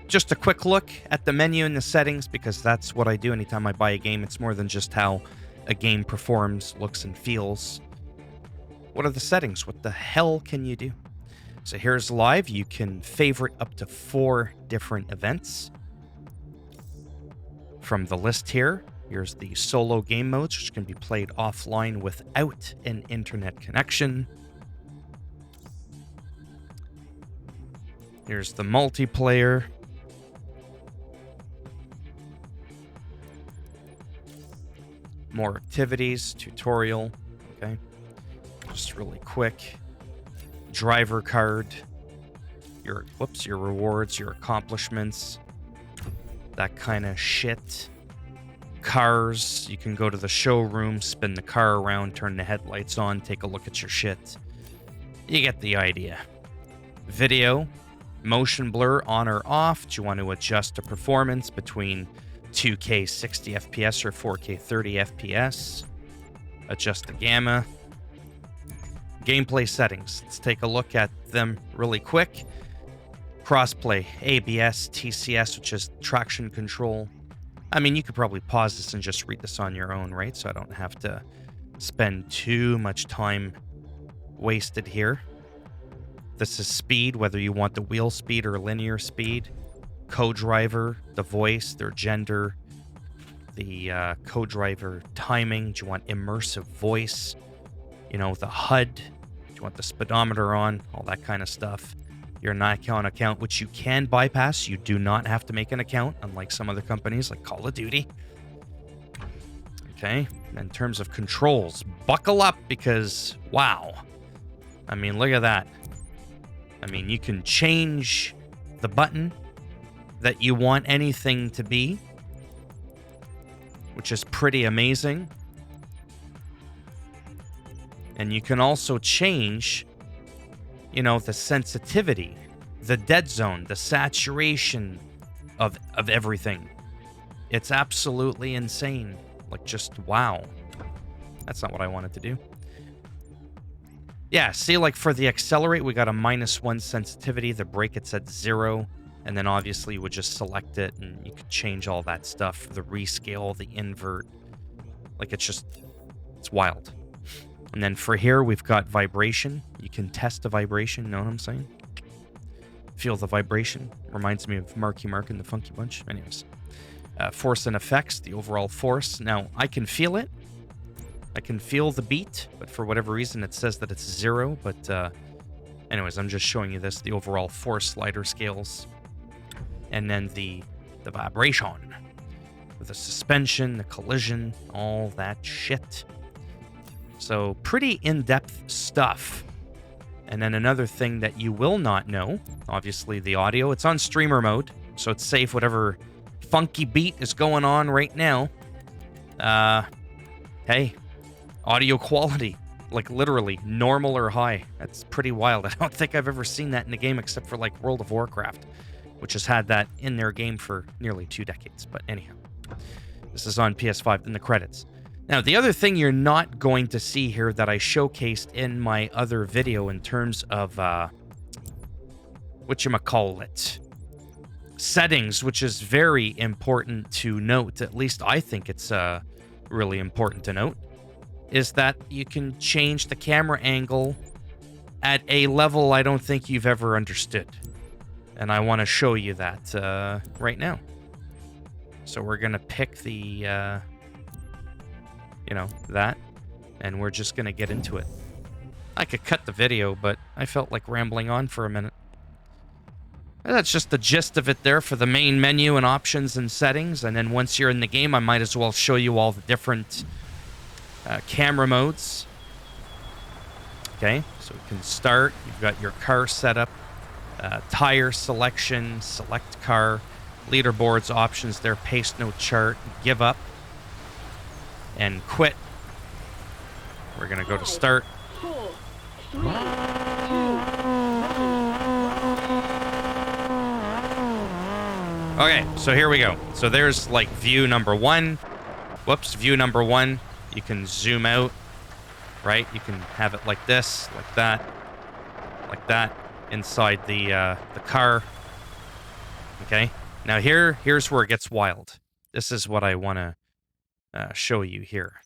just a quick look at the menu and the settings, because that's what I do anytime I buy a game. It's more than just how a game performs, looks, and feels. What are the settings? What the hell can you do? So here's live. You can favorite up to 4 different events. From the list here, here's the solo game modes, which can be played offline without an internet connection. Here's the multiplayer. More activities, tutorial, okay? Just really quick. Driver card, your rewards, your accomplishments, that kind of shit. Cars, you can go to the showroom, spin the car around, turn the headlights on, take a look at your shit. You get the idea. Video, motion blur on or off. Do you want to adjust the performance between 2K 60 FPS or 4K 30 FPS? Adjust the gamma. Gameplay settings. Let's take a look at them really quick. Crossplay, ABS, TCS, which is traction control. I mean, you could probably pause this and just read this on your own, right? So I don't have to spend too much time wasted here. This is speed, whether you want the wheel speed or linear speed. Co-driver, the voice, their gender, the co-driver timing. Do you want immersive voice? You know, the HUD. Do you want the speedometer on? All that kind of stuff. Your Nikon account, which you can bypass. You do not have to make an account, unlike some other companies like Call of Duty. Okay, in terms of controls, buckle up because, wow. I mean, look at that. I mean, you can change the button that you want anything to be, which is pretty amazing. And you can also change, you know, the sensitivity, the dead zone, the saturation of everything. It's absolutely insane. Like, just wow. That's not what I wanted to do. Yeah, see, like for the accelerate, we got a -1 sensitivity. The brake, it's at 0. And then obviously you would just select it and you could change all that stuff. The rescale, the invert. Like, it's wild. And then for here, we've got vibration. You can test the vibration, you know what I'm saying? Feel the vibration. Reminds me of Marky Mark and the Funky Bunch. Anyways. Force and effects, the overall force. Now, I can feel it. I can feel the beat, but for whatever reason, it says that it's 0. But anyways, I'm just showing you this, the overall force slider scales. And then the vibration. The suspension, the collision, all that shit. So pretty in-depth stuff. And then another thing that you will not know, obviously the audio. It's on streamer mode, so it's safe. Whatever funky beat is going on right now. Hey, audio quality, like literally normal or high. That's pretty wild. I don't think I've ever seen that in a game except for like World of Warcraft, which has had that in their game for nearly 2 decades. But anyhow, this is on PS5 in the credits. Now, the other thing you're not going to see here that I showcased in my other video in terms of, whatchamacallit, settings, which is very important to note, at least I think it's really important to note, is that you can change the camera angle at a level I don't think you've ever understood. And I want to show you that right now. So we're going to pick the... you know, that, and we're just gonna get into it. I could cut the video, but I felt like rambling on for a minute. And that's just the gist of it there for the main menu and options and settings, and then once you're in the game, I might as well show you all the different camera modes. Okay, so we can start. You've got your car setup, tire selection, select car, leaderboards, options there, pace note chart, give up, and quit. We're gonna go to start. 5, 4, 3, 2, 1. Okay, so here we go. So there's like view number 1. Whoops, view number 1. You can zoom out, right? You can have it like this, like that, inside the car. Okay? Now here's where it gets wild. This is what I want to show you here.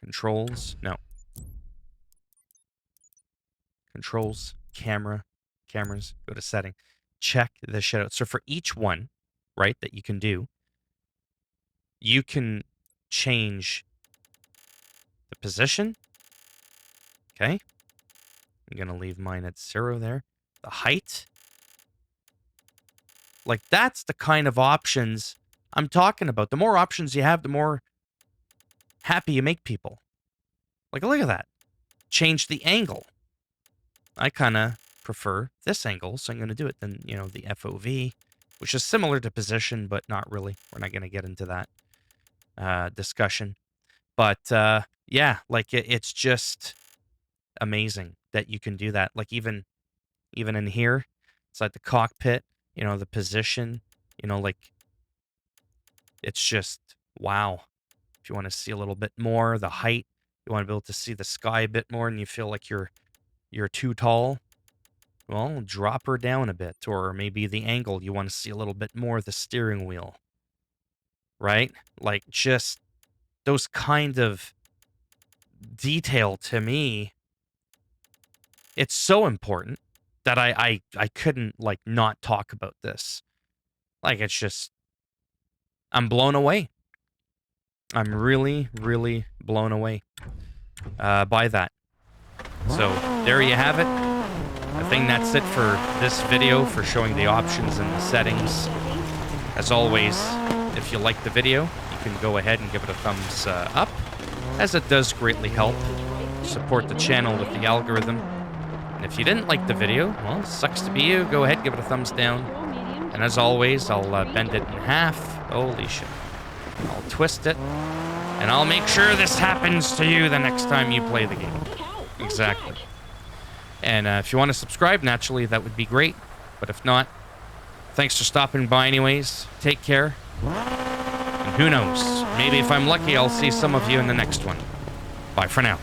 Controls. No. Controls. Cameras. Go to setting. Check this shit out. So for each one, right, that you can do, you can change the position. Okay? I'm going to leave mine at 0 there. The height. Like, that's the kind of options I'm talking about. The more options you have, the more happy you make people. Like, look at that. Change the angle. I kind of prefer this angle, so I'm going to do it. Then, you know, the FOV, which is similar to position, but not really. We're not going to get into that discussion. But, yeah, like, it's just amazing that you can do that. Like, even in here, inside the cockpit, you know, the position, you know, like, it's just, wow. If you want to see a little bit more, the height, you want to be able to see the sky a bit more and you feel like you're too tall, well, drop her down a bit. Or maybe the angle, you want to see a little bit more of the steering wheel, right? Like, just those kind of detail to me, it's so important that I couldn't, like, not talk about this. Like, it's just, I'm blown away. I'm really, really blown away by that. So, there you have it. I think that's it for this video, for showing the options and the settings. As always, if you like the video, you can go ahead and give it a thumbs up, as it does greatly help support the channel with the algorithm. And if you didn't like the video, well, sucks to be you. Go ahead, give it a thumbs down. And as always, I'll bend it in half. Holy shit. I'll twist it. And I'll make sure this happens to you the next time you play the game. Exactly. And if you want to subscribe, naturally, that would be great. But if not, thanks for stopping by anyways. Take care. And who knows? Maybe if I'm lucky, I'll see some of you in the next one. Bye for now.